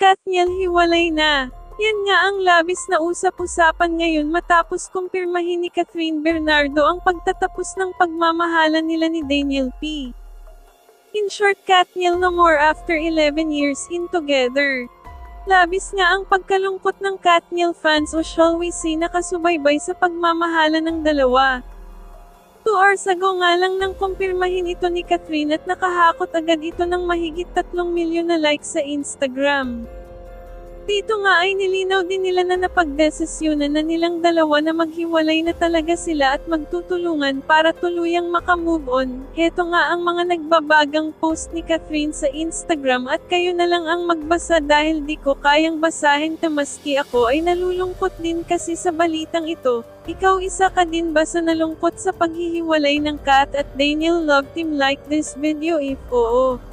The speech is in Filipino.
Katniel hiwalay na. Yan nga ang labis na usap-usapan ngayon matapos kumpirmahin ni Catherine Bernardo ang pagtatapos ng pagmamahalan nila ni Daniel P. In short, Katniel no more after 11 years in together. Labis nga ang pagkalungkot ng Katniel fans o shall we say nakasubaybay sa pagmamahalan ng dalawa. 2 hours ago nga lang nang kumpirmahin ito ni Catherine at nakahakot agad ito ng mahigit 3 milyon na likes sa Instagram. Dito nga ay nilinaw din nila na napagdesisyonan na nilang dalawa na maghiwalay na talaga sila at magtutulungan para tuluyang makamove on. Heto nga ang mga nagbabagang post ni Catherine sa Instagram at kayo na lang ang magbasa dahil di ko kayang basahin maski ako ay nalulungkot din kasi sa balitang ito. Ikaw isa ka din ba sa nalungkot sa paghihiwalay ng Kat at Daniel love team? Like this video if oo.